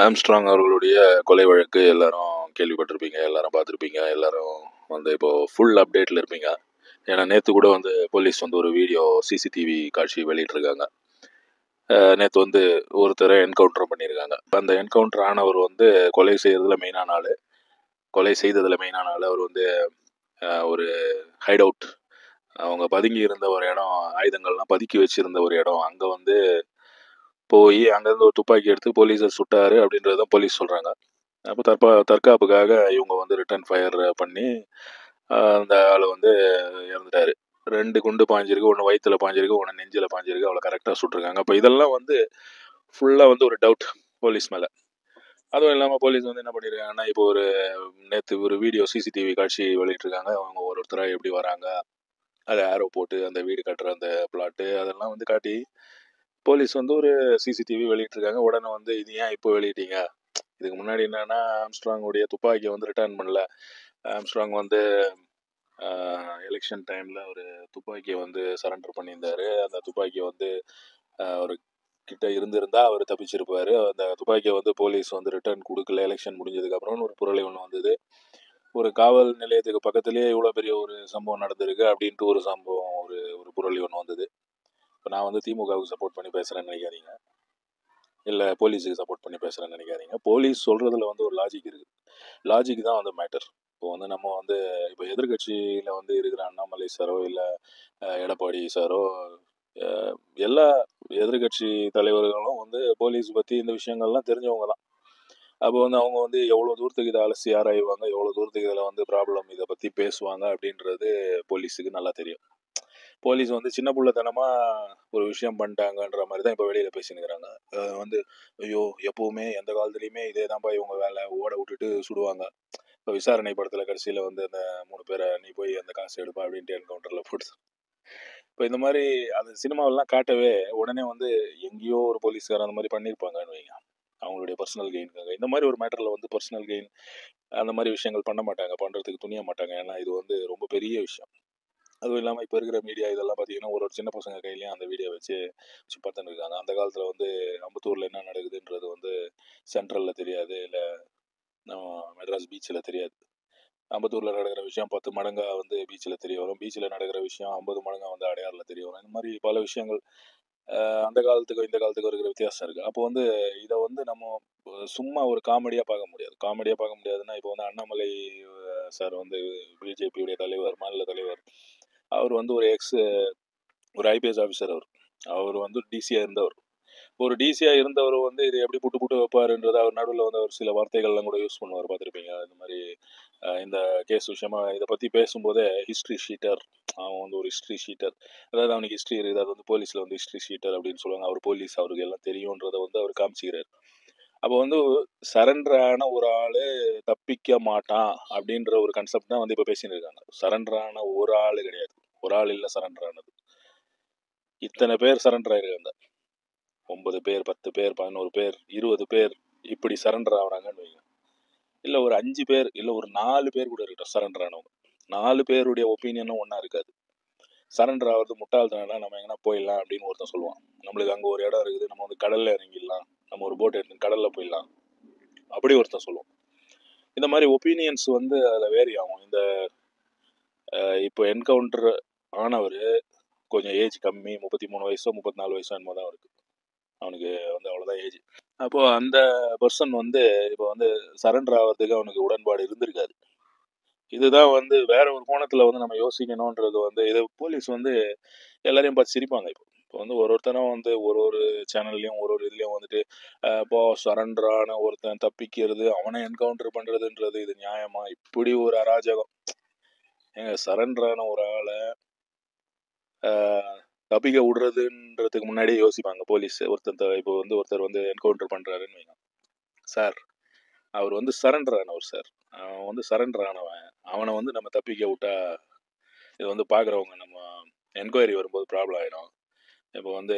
Armstrong அவர்களுடைய கொலை வழக்கு எல்லாரும் கேள்விப்பட்டிருப்பீங்க, எல்லாரும் பார்த்துருப்பீங்க, எல்லாரும் வந்து இப்போ ஃபுல் அப்டேட்டில் இருப்பீங்க. ஏன்னா நேற்று கூட வந்து போலீஸ் வந்து ஒரு வீடியோ சிசிடிவி காட்சி வெளியிட்டிருக்காங்க. நேற்று வந்து ஒருத்தரை என்கவுண்டர் பண்ணியிருக்காங்க. இப்போ அந்த என்கவுண்டர் ஆனவர் வந்து கொலை செய்ததில் மெயினான ஆள். அவர் வந்து ஒரு ஹைட் அவுட், அவங்க பதுங்கி இருந்த ஒரு இடம், ஆயுதங்கள்லாம் பதுக்கி வச்சிருந்த ஒரு இடம், அங்கே வந்து போய் அங்கேருந்து ஒரு துப்பாக்கி எடுத்து போலீஸை சுட்டாரு அப்படின்றத போலீஸ் சொல்கிறாங்க. அப்போ தற்காப்புக்காக இவங்க வந்து ரிட்டர்ன் ஃபயர் பண்ணி அந்த ஆள் வந்து இறந்துட்டாரு. 2 குண்டு பாஞ்சிருக்கு, ஒன்று வயிற்றுல பாஞ்சிருக்கு, ஒன்று நெஞ்சில் பாஞ்சிருக்கு. அவ்வளோ கரெக்டாக சுட்டிருக்காங்க. அப்போ இதெல்லாம் வந்து ஃபுல்லாக வந்து ஒரு டவுட் போலீஸ் மேலே. அதுவும் இல்லாமல் போலீஸ் வந்து என்ன பண்ணியிருக்காங்கன்னா, இப்போ நேற்று ஒரு வீடியோ சிசிடிவி காட்சி வெளியிட்டிருக்காங்க. அவங்க ஒருத்தராக எப்படி வராங்க, அதை ஆரோ போட்டு அந்த வீடு கட்டுற அந்த பிளாட்டு அதெல்லாம் வந்து காட்டி போலீஸ் வந்து ஒரு சிசிடிவி வெளியிட்டிருக்காங்க. உடனே வந்து இது ஏன் இப்போ வெளியிட்டீங்க, இதுக்கு முன்னாடி என்னன்னா ஆம்ஸ்ட்ராங்குடைய துப்பாக்கியை வந்து ரிட்டர்ன் பண்ணல. ஆம்ஸ்ட்ராங் வந்து எலெக்ஷன் டைமில் ஒரு துப்பாக்கியை வந்து சரண்டர் பண்ணியிருந்தாரு. அந்த துப்பாக்கியை வந்து ஒரு கிட்ட இருந்திருந்தா அவர் தப்பிச்சிருப்பாரு. அந்த துப்பாக்கியை வந்து போலீஸ் வந்து ரிட்டர்ன் கொடுக்கல. எலெக்ஷன் முடிஞ்சதுக்கப்புறம் ஒரு புரளி ஒன்று வந்தது. ஒரு காவல் நிலையத்துக்கு பக்கத்துலேயே இவ்வளோ பெரிய ஒரு சம்பவம் நடந்திருக்கு அப்படின்ட்டு ஒரு சம்பவம், ஒரு புரளி ஒன்று வந்தது. இப்போ நான் வந்து திமுகவுக்கு சப்போர்ட் பண்ணி பேசுகிறேன்னு நினைக்காதீங்க, இல்லை போலீஸுக்கு சப்போர்ட் பண்ணி பேசுகிறேன்னு நினைக்காதீங்க. போலீஸ் சொல்கிறதுல வந்து ஒரு லாஜிக் இருக்குது. லாஜிக் தான் வந்து மேட்டர். இப்போ வந்து நம்ம வந்து இப்போ எதிர்கட்சியில் வந்து இருக்கிற அண்ணாமலை சாரோ இல்லை எடப்பாடி சாரோ, எல்லா எதிர்கட்சி தலைவர்களும் வந்து போலீஸ் பற்றி இந்த விஷயங்கள்லாம் தெரிஞ்சவங்க தான். அப்போ வந்து அவங்க வந்து எவ்வளோ தூரத்துக்கு இதை அலசி ஆராய்வாங்க, எவ்வளோ தூரத்துக்கு இதில் வந்து ப்ராப்ளம் இதை பற்றி பேசுவாங்க அப்படின்றது போலீஸுக்கு நல்லா தெரியும். போலீஸ் வந்து சின்ன பிள்ளைத்தனமாக ஒரு விஷயம் பண்ணிட்டாங்கன்ற மாதிரி தான் இப்போ வெளியில் பேசினுக்கிறாங்க. வந்து ஐயோ எப்போவுமே எந்த காலத்துலேயுமே இதே தான்ப்பா இவங்க வேலை, ஓட விட்டுட்டு சுடுவாங்க. இப்போ விசாரணை படத்தில் கடைசியில் வந்து அந்த 3 பேரை நீ போய் அந்த காசு எடுப்பா அப்படின்ட்டு என்கவுண்டரில் போட்டு. இப்போ இந்த மாதிரி அந்த சினிமாவெல்லாம் காட்டவே உடனே வந்து எங்கேயோ ஒரு போலீஸ்காரன் அந்த மாதிரி பண்ணியிருப்பாங்கன்னு வைங்க, அவங்களுடைய பர்சனல் கெயினுக்காக. இந்த மாதிரி ஒரு மேட்டரில் வந்து பர்சனல் கெயின் அந்த மாதிரி விஷயங்கள் பண்ண மாட்டாங்க, பண்ணுறதுக்கு துணிய மாட்டாங்க. ஏன்னா இது வந்து ரொம்ப பெரிய விஷயம். அதுவும் இல்லாமல் இப்போ இருக்கிற மீடியா இதெல்லாம் பார்த்தீங்கன்னா ஒரு சின்ன பசங்க கையிலையும் அந்த வீடியோ வச்சு பார்த்துன்னு இருக்காங்க. அந்த காலத்தில் வந்து அம்பத்தூரில் என்ன நடக்குதுன்றது வந்து சென்ட்ரலில் தெரியாது, இல்லை நம்ம மெட்ராஸ் பீச்சில் தெரியாது. அம்பத்தூரில் நடக்கிற விஷயம் 10 மடங்காக வந்து பீச்சில் தெரிய வரும். பீச்சில் நடக்கிற விஷயம் 50 மடங்காக வந்து அடையாறில் தெரிய வரும். இந்த மாதிரி பல விஷயங்கள் அந்த காலத்துக்கும் இந்த காலத்துக்கும் இருக்கிற வித்தியாசம் இருக்குது. அப்போ வந்து இதை வந்து நம்ம சும்மா ஒரு காமெடியாக பார்க்க முடியாது. காமெடியாக பார்க்க முடியாதுன்னா இப்போ வந்து அண்ணாமலை சார் வந்து பிஜேபியுடைய தலைவர், மாநில தலைவர், அவர் வந்து ஒரு ஐபிஎஸ் ஆஃபீஸர். அவர் வந்து டிசியாக இருந்தவர். ஒரு டிசியாக இருந்தவர் வந்து இது எப்படி புட்டு புட்டு வைப்பாருன்றது அவர் நடுவில் வந்து அவர் சில வார்த்தைகள்லாம் கூட யூஸ் பண்ணுவார், பார்த்துருப்பீங்க. இந்த மாதிரி இந்த கேஸ் விஷயமா இதை பற்றி பேசும்போதே ஹிஸ்ட்ரி ஷீட்டர், அவன் வந்து ஒரு ஹிஸ்ட்ரி ஷீட்டர், அதாவது அவனுக்கு ஹிஸ்ட்ரி இருக்குது, அது வந்து போலீஸில் வந்து ஹிஸ்ட்ரி ஷீட்டர் அப்படின்னு சொல்லுவாங்க. அவர் போலீஸ், அவருக்கு எல்லாம் தெரியுன்றதை வந்து அவர் காமிச்சிக்கிறார். அப்போ வந்து சரண்டரான ஒரு ஆள் தப்பிக்க மாட்டான் அப்படின்ற ஒரு கன்செப்ட் தான் வந்து இப்போ பேசின்னு இருக்காங்க. சரண்டரான ஒரு ஆள் கிடையாது, ஒரு ஆள் இல்லை சரண்டர் ஆனது, இத்தனை பேர் சரண்டர் ஆயிருக்காங்க. 9 பேர், 10 பேர், 11 பேர், 20 பேர் இப்படி சரண்டர் ஆகுறாங்கன்னு வைங்க. இல்லை ஒரு 5 பேர், இல்லை ஒரு 4 பேர் கூட இருக்கட்டும் சரண்டர் ஆனவங்க, 4 பேருடைய ஒப்பீனியனும் ஒன்றா இருக்காது. சரண்டர் ஆகிறது முட்டாள்தனம், நம்ம எங்கன்னா போயிடலாம் அப்படின்னு ஒருத்தன் சொல்லுவான். நம்மளுக்கு அங்கே ஒரு இடம் இருக்குது, நம்ம வந்து கடலில் இறங்கிடலாம், நம்ம ஒரு போட் எடுத்து கடலில் போயிடலாம் அப்படி ஒருத்தன் சொல்லுவான். இந்த மாதிரி ஒப்பீனியன்ஸ் வந்து அதில் வேரி ஆகும். இந்த இப்போ என்கவுண்டர் ஆனவர் கொஞ்சம் ஏஜ் கம்மி, 33 வயசோ 34 வயசோ என்னமோ தான் இருக்குது, அவனுக்கு வந்து அவ்வளோதான் ஏஜ். அப்போது அந்த பர்சன் வந்து இப்போ வந்து சரண்டர் ஆகிறதுக்கு அவனுக்கு உடன்பாடு இருந்திருக்காது. இதுதான் வந்து வேற ஒரு கோணத்தில் வந்து நம்ம யோசிக்கணுன்றது வந்து இது போலீஸ் வந்து எல்லாரையும் பார்த்து சிரிப்பாங்க. இப்போ வந்து ஒருத்தனும் வந்து ஒரு சேனல்லையும் ஒரு இதுலேயும் வந்துட்டு இப்போ சரண்டரான ஒருத்தன் தப்பிக்கிறது, அவனை என்கவுண்டர் பண்ணுறதுன்றது இது நியாயமா? இப்படி ஒரு அராஜகம். சரண்டரான ஒரு ஆளை தப்பிக்க விடுறதுன்றதுக்கு முன்னாடியே யோசிப்பாங்க போலீஸ். இப்போ வந்து ஒருத்தர் வந்து என்கவுண்டர் பண்ணுறாருன்னு வைங்க சார், அவர் வந்து சரண்டர் ஆனவர் சார், அவன் வந்து சரண்டர் ஆனவன், அவனை வந்து நம்ம தப்பிக்க விட்டா இது வந்து பார்க்குறவங்க நம்ம என்கொயரி வரும்போது ப்ராப்ளம் ஆகிடும். இப்போ வந்து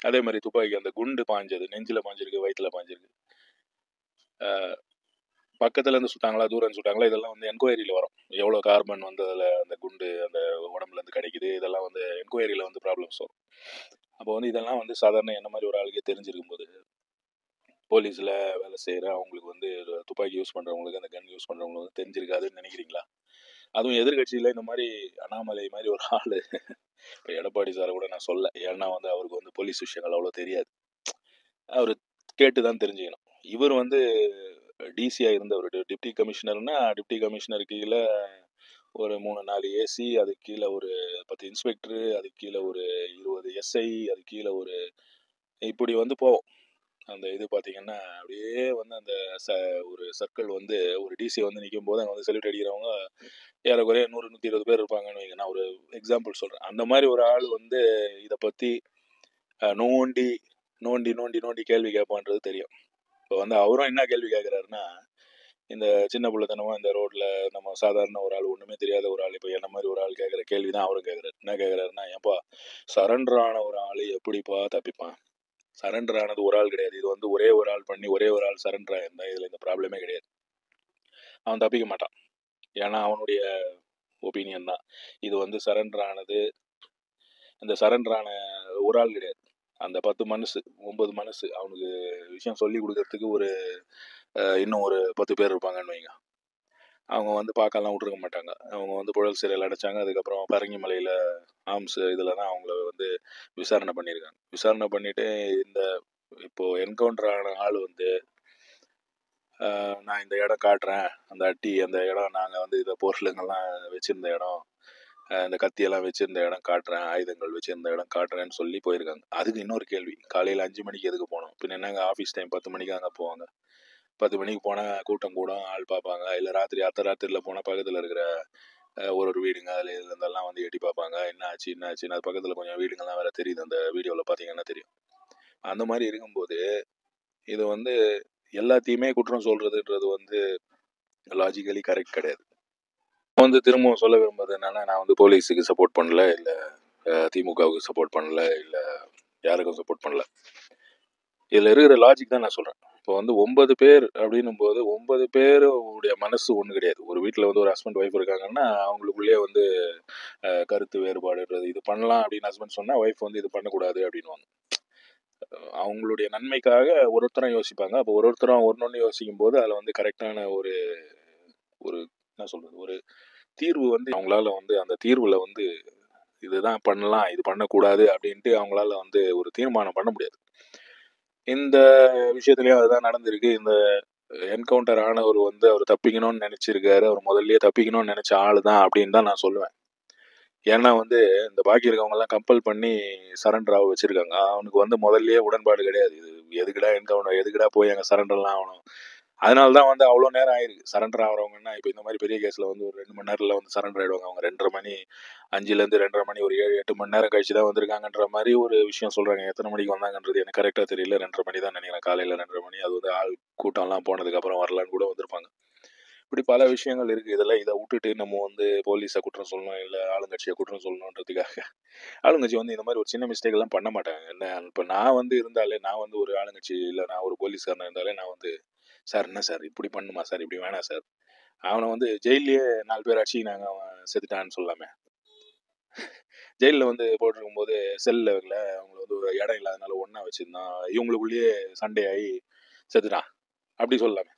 அதே மாதிரி துப்பாக்கி அந்த குண்டு பாஞ்சது, நெஞ்சில் பாஞ்சிருக்கு, வயிற்றில் பாஞ்சிருக்கு, பக்கத்தில் இருந்து சுட்டாங்களா, தூரம் சுட்டாங்களா, இதெல்லாம் வந்து என்கொயரியில் வரும். எவ்வளோ கார்பன் வந்து அதில் அந்த குண்டு அந்த உடம்புலேருந்து கிடைக்குது, இதெல்லாம் வந்து என்கொயரியில் வந்து ப்ராப்ளம்ஸ் வரும். அப்போ வந்து இதெல்லாம் வந்து சாதாரண என்ன மாதிரி ஒரு ஆளுக்கே தெரிஞ்சிருக்கும் போது போலீஸில் வேலை செய்கிற அவங்களுக்கு வந்து துப்பாக்கி யூஸ் பண்ணுறவங்களுக்கு அந்த கன் யூஸ் பண்ணுறவங்களுக்கு வந்து தெரிஞ்சிருக்காதுன்னு நினைக்கிறீங்களா? அதுவும் எதிர்கட்சியில் இந்த மாதிரி அண்ணாமலை மாதிரி ஒரு ஆள், இப்போ எடப்பாடி சாரை கூட நான் சொல்ல, ஏன்னா வந்து அவருக்கு வந்து போலீஸ் விஷயங்கள் அவ்வளோ தெரியாது, அவர் கேட்டு தான் தெரிஞ்சுக்கணும். இவர் வந்து டிசியாக இருந்தவர், டிப்டி கமிஷனர்னா டிப்டி கமிஷனர் கீழே ஒரு 3-4 ஏசி, அதுக்கு கீழே ஒரு 10 இன்ஸ்பெக்டரு, அதுக்கு கீழே ஒரு 20 எஸ்ஐ, அதுக்கு கீழே ஒரு இப்படி வந்து போவோம். அந்த இது பார்த்தீங்கன்னா அப்படியே வந்து அந்த ஒரு சர்க்கிள் வந்து ஒரு டிசி வந்து நிற்கும் போது அங்கே வந்து செல்யூட் அடிக்கிறவங்க ஏறக்குறைய 100-120 பேர் இருப்பாங்கன்னு வைங்க. நான் ஒரு எக்ஸாம்பிள் சொல்கிறேன். அந்த மாதிரி ஒரு ஆள் வந்து இதை பற்றி நோண்டி நோண்டி நோண்டி நோண்டி கேள்வி கேட்பான்றது தெரியும். இப்போ வந்து அவரும் என்ன கேள்வி கேட்குறாருன்னா, இந்த சின்ன பிள்ளைத்தனமா இந்த ரோட்ல நம்ம சாதாரண ஒரு ஆள், ஒன்றுமே தெரியாத ஒரு ஆள், இப்போ என்ன மாதிரி ஒரு ஆள் கேட்குற கேள்வி தான் அவரும் கேட்குறாரு. என்ன கேட்குறாருன்னா, ஏப்பா சரண்டர் ஆன ஒரு ஆள் எப்படிப்பா தப்பிப்பான்? சரண்டர் ஆனது ஒரு ஆள் கிடையாது, இது வந்து ஒரே ஒரு ஆள் பண்ணி ஒரே ஒரு ஆள் சரண்டர் ஆயிருந்தா இதில் இந்த ப்ராப்ளமே கிடையாது. அவன் தப்பிக்க மாட்டான். ஏன்னா அவனுடைய ஒப்பீனியன் தான் இது வந்து சரண்டர் ஆனது. இந்த சரண்டர் ஆன ஒரு ஆள் கிடையாது, அந்த 10 மனசு 9 மனசு அவனுக்கு விஷயம் சொல்லி கொடுக்கறதுக்கு ஒரு இன்னும் ஒரு 10 பேர் இருப்பாங்கன்னு வைங்க. அவங்க வந்து பார்க்கலாம் விட்டுருக்க மாட்டாங்க. அவங்க வந்து புழல் சிறையில் அடைச்சாங்க. அதுக்கப்புறம் பரங்கிமலையில் ஆம்ஸ் இதில் தான் அவங்கள வந்து விசாரணை பண்ணியிருக்காங்க. விசாரணை பண்ணிட்டு இந்த இப்போ என்கவுண்டர் ஆன ஆள் வந்து நான் இந்த இடம் காட்டுறேன், அந்த அட்டி அந்த இடம் நாங்கள் வந்து இதை பொருளுங்கெல்லாம் வச்சுருந்த இடம், இந்த கத்தியெல்லாம் வச்சுருந்த இடம் காட்டுறேன், ஆயுதங்கள் வச்சுருந்த இடம் காட்டுறேன்னு சொல்லி போயிருக்காங்க. அதுக்கு இன்னொரு கேள்வி, காலையில் 5 மணிக்கு எதுக்கு போனோம்? பின்ன என்னங்க ஆஃபீஸ் டைம் 10 மணிக்கு அங்கே போவாங்க. 10 மணிக்கு போனால் கூட்டம் கூடும், ஆள் பார்ப்பாங்க. இல்லை ராத்திரி ராத்திரியில் போனால் பக்கத்தில் இருக்கிற ஒரு வீடுங்க அதில் இருந்தெல்லாம் வந்து எட்டி பார்ப்பாங்க, என்ன ஆச்சுன்னு. அது பக்கத்தில் கொஞ்சம் வீடுங்கள்லாம் வேறு தெரியுது, அந்த வீடியோவில் பார்த்தீங்கன்னா தெரியும். அந்த மாதிரி இருக்கும்போது இது வந்து எல்லாத்தையுமே குற்றம் சொல்கிறதுன்றது வந்து லாஜிக்கலி கரெக்ட் கிடையாது. வந்து திரும்பவும் சொல்ல விரும்புறது என்னன்னா, நான் வந்து போலீஸுக்கு சப்போர்ட் பண்ணல, இல்லை திமுகவுக்கு சப்போர்ட் பண்ணல, இல்லை யாருக்கும் சப்போர்ட் பண்ணல. இதில் இருக்கிற லாஜிக் தான் நான் சொல்கிறேன். இப்போ வந்து 9 பேர் அப்படின்னும் போது 9 பேருடைய மனசு ஒன்று கிடையாது. ஒரு வீட்டில் வந்து ஒரு ஹஸ்பண்ட் ஒய்ஃப் இருக்காங்கன்னா அவங்களுக்குள்ளேயே வந்து கருத்து வேறுபாடுன்றது, இது பண்ணலாம் அப்படின்னு ஹஸ்பண்ட் சொன்னால் ஒய்ஃப் வந்து இது பண்ணக்கூடாது அப்படின்வாங்க. அவங்களுடைய நன்மைக்காக ஒருத்தரும் யோசிப்பாங்க. அப்போ ஒருத்தரும் ஒன்று யோசிக்கும் போது அதில் வந்து கரெக்டான ஒரு ஒரு என்ன சொல்கிறது, ஒரு தீர்வு வந்து அவங்களால வந்து அந்த தீர்வில் வந்து இதுதான் பண்ணலாம், இது பண்ணக்கூடாது அப்படின்ட்டு அவங்களால வந்து ஒரு தீர்மானம் பண்ண முடியாது. இந்த விஷயத்துலயும் அதுதான் நடந்திருக்கு. இந்த என்கவுண்டர் ஆனவர் வந்து அவர் தப்பிக்கணும்னு நினைச்சிருக்காரு, அவர் முதல்லயே தப்பிக்கணும்னு நினைச்ச ஆளு தான் அப்படின்னு தான் நான் சொல்லுவேன். ஏன்னா வந்து இந்த பாக்கி இருக்கவங்க எல்லாம் கம்பல் பண்ணி சரண்டர் ஆக வச்சிருக்காங்க. அவனுக்கு வந்து முதல்லயே உடன்பாடு கிடையாது. இது எதுக்குடா என்கவுண்டர், எதுக்குடா போய் அங்கே சரண்டர்லாம் ஆகணும். அதனால தான் வந்து அவ்வளோ நேரம் ஆயிருக்கு. சரண்டர் ஆகிறவங்கன்னா இப்போ இந்த மாதிரி பெரிய கேஸில் வந்து ஒரு 2 மணி நேரத்தில் வந்து சரண்டர் ஆகிடுவாங்க. அவங்க 2:30 மணி, 5லேருந்து 2:30 மணி, ஒரு 7-8 மணி நேரம் கழிச்சு தான் வந்திருக்காங்கன்ற மாதிரி ஒரு விஷயம் சொல்கிறாங்க. எத்தனை மணிக்கு வந்தாங்கன்றது எனக்கு கரெக்டாக தெரியல. 2:30 மணி தான் நினைக்கிறேன், காலையில் 2:30 மணி. அது வந்து ஆள் கூட்டம்லாம் போனதுக்கப்புறம் வரலான்னு கூட வந்திருப்பாங்க. இப்படி பல விஷயங்கள் இருக்குது. இதை விட்டுட்டு நம்ம வந்து போலீஸை குற்றம் சொல்லணும், இல்லை ஆளுங்கட்சியை குற்றம் சொல்லணுன்றதுக்காக ஆளுங்கட்சி வந்து இந்த மாதிரி ஒரு சின்ன மிஸ்டேக் எல்லாம் பண்ண மாட்டாங்க. என்ன இப்போ நான் வந்து இருந்தாலே, நான் வந்து ஒரு ஆளுங்கட்சி இல்லை நான் ஒரு போலீஸ்காரன் இருந்தாலே நான் வந்து, சார் என்ன சார் இப்படி பண்ணுமா சார், இப்படி வேணாம் சார், அவனை வந்து ஜெயிலே 4 பேர் அடிச்சு நாங்கள் அவன் செத்துட்டான்னு சொல்லாமே. ஜெயிலில் வந்து போட்டிருக்கும் போது செல்லில் அவங்களை வந்து இடம் இல்லாதனால ஒன்றா வச்சுருந்தான், இவங்களுக்குள்ளேயே சண்டே ஆகி செத்துட்டான் அப்படி சொல்லலாமே.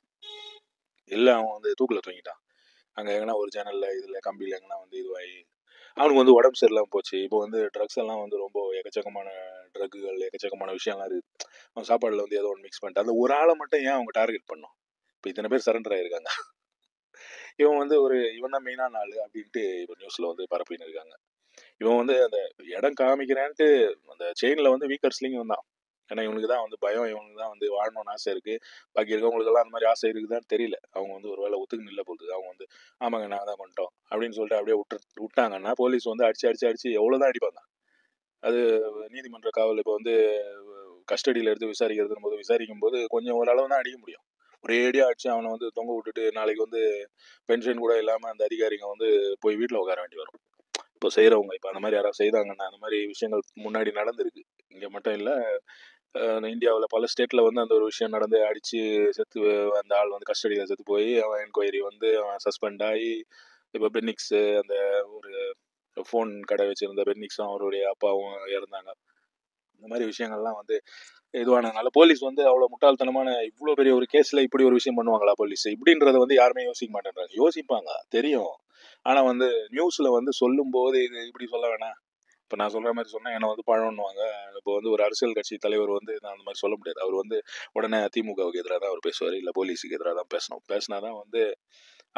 இல்லை அவன் வந்து தூக்கில் தூங்கிட்டான், அங்கே எங்கன்னா ஒரு சேனலில் இதில் கம்பியில் எங்கன்னா வந்து இதுவாகி அவனுக்கு வந்து உடம்பு சரியில்லாமல் போச்சு. இப்போ வந்து ட்ரக்ஸ் எல்லாம் வந்து ரொம்ப எக்கச்சக்கமான ட்ரக்குகள், எக்கச்சக்கமான விஷயம்லாம் இருக்குது. அவன் சாப்பாடில் வந்து ஏதோ ஒன்று மிக்ஸ் பண்ணிட்டு அந்த ஒரு ஆளை மட்டும் ஏன் அவங்க டார்கெட் பண்ணோம்? இப்போ இத்தனை பேர் சரண்டர் ஆகிருக்காங்க, இவன் வந்து இவன் தான் மெயினான ஆள் அப்படின்ட்டு இப்போ நியூஸில் வந்து பரப்பின்னு இருக்காங்க. இவன் வந்து அந்த இடம் காமிக்கிறேன்ட்டு அந்த செயினில் வந்து வீக்கர்ஸ்லிங்க வந்தான். ஏன்னா இவனுக்கு தான் வந்து பயம், இவனுக்கு தான் வந்து வாழணும்னு ஆசை இருக்குது. பாக்கி இருக்கவங்களுக்கெல்லாம் அந்த மாதிரி ஆசை இருக்குதான்னு தெரியல. அவங்க வந்து ஒரு வேளை ஒத்துக்கு நில்ல போகுது. அவங்க வந்து ஆமாங்க நாங்கள் தான் பண்ணிட்டோம் அப்படின்னு சொல்லிட்டு அப்படியே விட்டாங்கன்னா போலீஸ் வந்து அடிச்சு எவ்வளோ தான் அடிப்பாங்க. அது நீதிமன்ற காவல் இப்போ வந்து கஸ்டடியில் எடுத்து விசாரிக்கும் போது கொஞ்சம் ஓரளவு தான் அடிக்க முடியும். ஒரேடியாக அடிச்சு அவனை வந்து தொங்க விட்டுட்டு நாளைக்கு வந்து பென்ஷன் கூட இல்லாமல் அந்த அதிகாரிங்க வந்து போய் வீட்டில் உட்கார வேண்டி வரும். இப்போ செய்கிறவங்க, இப்போ அந்த மாதிரி யாராவது செய்தாங்கன்னா, அந்த மாதிரி விஷயங்கள் முன்னாடி நடந்திருக்கு. இங்கே மட்டும் இல்லை, இந்தியாவில் பல ஸ்டேட்டில் வந்து அந்த ஒரு விஷயம் நடந்து அடித்து செத்து அந்த ஆள் வந்து கஸ்டடியில் செத்து போய் அவன் என்கொயரி வந்து அவன் சஸ்பெண்ட் ஆகி இப்போ பென்னிக்ஸு அந்த ஒரு ஃபோன் கடை வச்சுருந்த பென்னிக்ஸும் அவருடைய அப்பாவும் இறந்தாங்க. இந்த மாதிரி விஷயங்கள்லாம் வந்து இதுவானதுனால போலீஸ் வந்து அவ்வளோ முட்டாள்தனமான இவ்வளோ பெரிய ஒரு கேஸில் இப்படி ஒரு விஷயம் பண்ணுவாங்களா போலீஸ் இப்படின்றத வந்து யாருமே யோசிக்க மாட்டேன்றாங்க. யோசிப்பாங்க தெரியும், ஆனால் வந்து நியூஸில் வந்து சொல்லும்போது இது இப்படி சொல்ல வேணாம். இப்போ நான் சொல்கிற மாதிரி சொன்னால் என்னை வந்து பழம்னுவாங்க. இப்போ வந்து ஒரு அரசியல் கட்சி தலைவர் வந்து நான் அந்த மாதிரி சொல்ல முடியாது. அவர் வந்து உடனே திமுகவுக்கு எதிராக தான் அவர் பேசுவார், இல்லை போலீஸுக்கு எதிராக தான் பேசணும். பேசினா தான் வந்து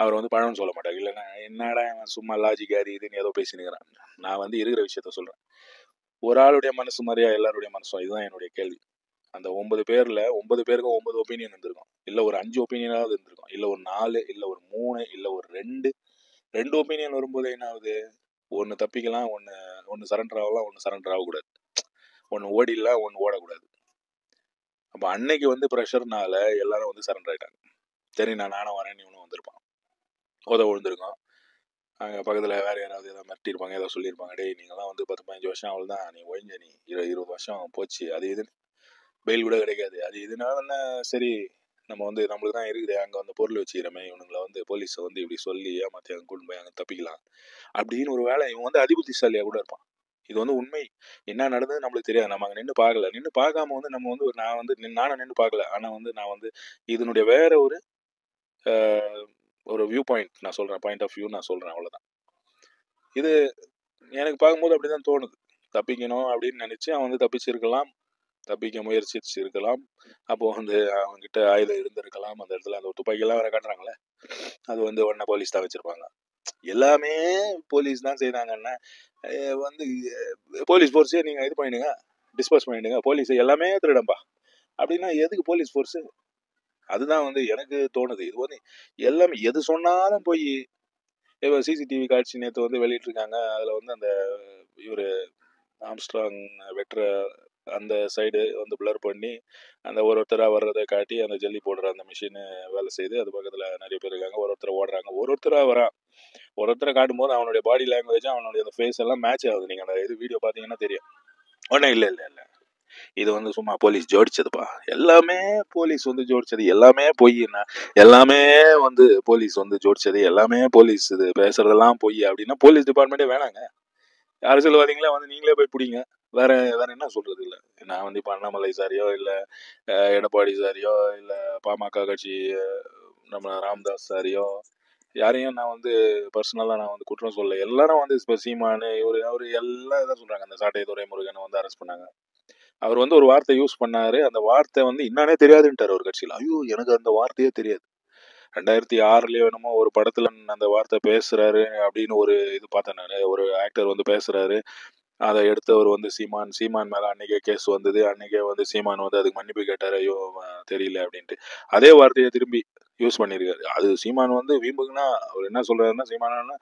அவர் வந்து பழம்னு சொல்ல மாட்டாங்க. இல்லைன்னா என்னடா சும்மா லாஜிக் அது இதுன்னு ஏதோ பேசினுக்கிறான். நான் வந்து இருக்கிற விஷயத்த சொல்கிறேன். ஒரு ஆளுடைய மனசு மாதிரியா எல்லாருடைய மனசும்? இதுதான் என்னுடைய கேள்வி. அந்த 9 பேரில் 9 பேருக்கும் 9 ஒப்பீனியன் இருந்திருக்கும். இல்லை ஒரு 5 ஒப்பீனியனாவது இருந்திருக்கும். இல்லை ஒரு 4, இல்லை ஒரு 3, இல்லை ஒரு 2 ஒப்பீனியன் வரும்போது என்ன ஆகுது? ஒன்று தப்பிக்கலாம், ஒன்று சரண்டர் ஆகலாம், ஒன்று சரண்டர் ஆகக்கூடாது. ஒன்று ஓடிடலாம், ஒன்று ஓடக்கூடாது. அப்போ அன்னைக்கு வந்து ப்ரெஷர்னால எல்லாரும் வந்து சரண்டர் ஆகிட்டாங்க. சரி நானும் வரேன், இவனும் வந்திருப்பான், விழுந்திருக்கோம். அங்கே பக்கத்தில் வேறு யாராவது ஏதாவது மிரட்டியிருப்பாங்க, ஏதாவது சொல்லியிருப்பாங்க, டேய் நீங்களாம் வந்து 10-15 வருஷம் அவள் தான், நீ ஒழிஞ்ச நீ 20 வருஷம் போச்சு, அது இதுன்னு பெயில் கூட கிடைக்காது, அது இதுனால என்ன. சரி நம்ம வந்து நம்மளுக்கு தான் இருக்குது, அங்கே வந்து பொருள் வச்சுக்கிறோமே, இவனுங்களை வந்து போலீஸை வந்து இப்படி சொல்லி ஏமாற்றி அங்கே கூட்டு போய் அங்கே தப்பிக்கலாம் அப்படின்னு ஒரு வேலை. இவன் வந்து அதிபுத்திசாலியாக கூட இருப்பான். இது வந்து உண்மை. என்ன நடந்தது நம்மளுக்கு தெரியாது. நம்ம அங்கே நின்று பார்க்கல. நின்று பார்க்காம வந்து நம்ம வந்து நான் வந்து நானும் நின்று பார்க்கல. ஆனால் வந்து நான் வந்து இதனுடைய வேற ஒரு வியூ பாயிண்ட் நான் சொல்கிறேன், பாயிண்ட் ஆஃப் வியூ நான் சொல்கிறேன், அவ்வளோதான். இது எனக்கு பார்க்கும்போது அப்படி தான் தோணுது. தப்பிக்கணும் அப்படின்னு நினச்சி அவன் வந்து தப்பிச்சிருக்கலாம், தப்பிக்க முயற்சிச்சிருக்கலாம். அப்போது வந்து அவங்ககிட்ட ஆயுதம் இருந்திருக்கலாம். அந்த இடத்துல அந்த துப்பாக்கியெல்லாம் வேற காட்டுறாங்களே, அது வந்து உடனே போலீஸ் தான் வச்சுருப்பாங்க. எல்லாமே போலீஸ் தான் செய்தாங்கன்னா வந்து போலீஸ் ஃபோர்ஸே நீங்கள் இது பண்ணிடுங்க, டிஸ்போஸ் பண்ணிடுங்க, போலீஸ் எல்லாமே திருடம்பா அப்படின்னா எதுக்கு போலீஸ் ஃபோர்ஸு? அதுதான் வந்து எனக்கு தோணுது. இது வந்து எல்லாமே எது சொன்னாலும் போய் இப்போ சிசிடிவி காட்சி நேற்று வந்து வெளியிட்டிருக்காங்க. அதில் வந்து அந்த இவர் ஆம்ஸ்ட்ராங் வெட்டுற அந்த சைடு வந்து பிளர் பண்ணி அந்த ஒருத்தராக வர்றதை காட்டி அந்த ஜல்லி போடுற அந்த மிஷினு வேலை செய்து அது பக்கத்தில் நிறைய பேர் இருக்காங்க. ஒருத்தர் ஓடுறாங்க, ஒருத்தராக வரான். ஒருத்தரை காட்டும்போது அவனுடைய பாடி லாங்குவேஜ், அவனுடைய அந்த ஃபேஸ் எல்லாம் மேட்ச் ஆகுது. நீங்கள் அந்த இது வீடியோ பார்த்தீங்கன்னா தெரியும். ஒன்றும் இல்லை இல்லை இல்லை இது வந்து சும்மா போலீஸ் ஜோடிச்சதுப்பா, எல்லாமே போலீஸ் வந்து ஜோடிச்சது, எல்லாமே பொய்னா, எல்லாமே வந்து போலீஸ் வந்து ஜோடிச்சது, எல்லாமே போலீஸ் இது பேசுறதெல்லாம் பொய் அப்படின்னா போலீஸ் டிபார்ட்மெண்ட்டே வேணாங்க. அரசியல்வாதிகளே வந்து நீங்களே போய் பிடிங்க. வேற வேற என்ன சொல்றது? இல்லை நான் வந்து இப்போ அண்ணாமலை சாரியோ இல்லை எடப்பாடி சாரியோ இல்லை பாமக கட்சி நம்ம ராம்தாஸ் சாரியோ யாரையும் நான் வந்து பர்சனலாக நான் வந்து குற்றம் சொல்ல. எல்லாரும் வந்து இப்போ சீமானு அவர் எல்லாம் இதான் சொல்கிறாங்க. அந்த சாட்டை துரைமுருகனை வந்து அரெஸ்ட் பண்ணாங்க. அவர் வந்து ஒரு வார்த்தை யூஸ் பண்ணாரு, அந்த வார்த்தை வந்து என்னன்னே தெரியாதுன்ட்டார் ஒரு கட்சியில். ஐயோ எனக்கு அந்த வார்த்தையே தெரியாது. 2006 என்னமோ ஒரு படத்துல அந்த வார்த்தை பேசுறாரு அப்படின்னு ஒரு இது பார்த்தேன் நான். ஒரு ஆக்டர் வந்து பேசுறாரு, அதை எடுத்தவர் வந்து சீமான் மேல அன்னைக்கே கேஸ் வந்தது. அன்னைக்கே வந்து சீமான் வந்து அதுக்கு மன்னிப்பு கேட்டார், ஐயோ தெரியல அப்படின்ட்டு. அதே வார்த்தையை திரும்பி யூஸ் பண்ணியிருக்காரு. அது சீமான் வந்து வீம்புக்குன்னா அவர் என்ன சொல்றாருன்னா, சீமானா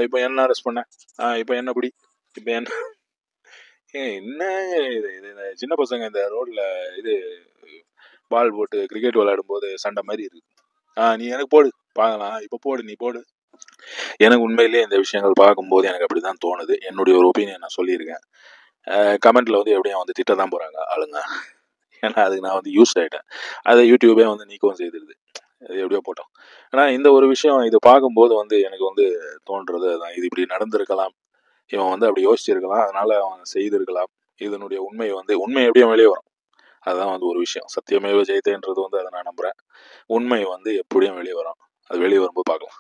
இப்போ என்ன அரெஸ்ட் பண்ண, இப்போ என்ன பிடி, இப்போ என்ன என்ன இது சின்ன பசங்க இந்த ரோட்ல இது பால் போட்டு கிரிக்கெட் விளையாடும் போது சண்டை மாதிரி இருக்கு. நீ எனக்கு போடு பார்க்கலாம், இப்போ போடு, நீ போடு. எனக்கு உண்மையிலேயே இந்த விஷயங்கள் பார்க்கும்போது எனக்கு அப்படிதான் தோணுது. என்னுடைய ஒரு ஒப்பீனியன் நான் சொல்லியிருக்கேன். கமெண்ட்ல வந்து எப்படியும் வந்து திட்ட தான் போறாங்க ஆளுங்க. ஏன்னா அதுக்கு நான் வந்து யூஸ் ஆகிட்டேன். அதை யூடியூபே வந்து நீக்கவும் செய்திருது. அது எப்படியோ போட்டோம். ஆனால் இந்த ஒரு விஷயம் இது பார்க்கும்போது வந்து எனக்கு வந்து தோன்றது தான், இது இப்படி நடந்திருக்கலாம், இவன் வந்து அப்படி யோசிச்சிருக்கலாம், அதனால அவன் செய்திருக்கலாம். இதனுடைய உண்மை எப்படியும் வெளியே வரும். அதுதான் வந்து ஒரு விஷயம். சத்தியமேவ ஜெயத்தேன்றது வந்து அதை நான் நம்புறேன். உண்மை வந்து எப்படியும் வெளியே வரும். அது வெளியே வரும்போது பார்க்கலாம்.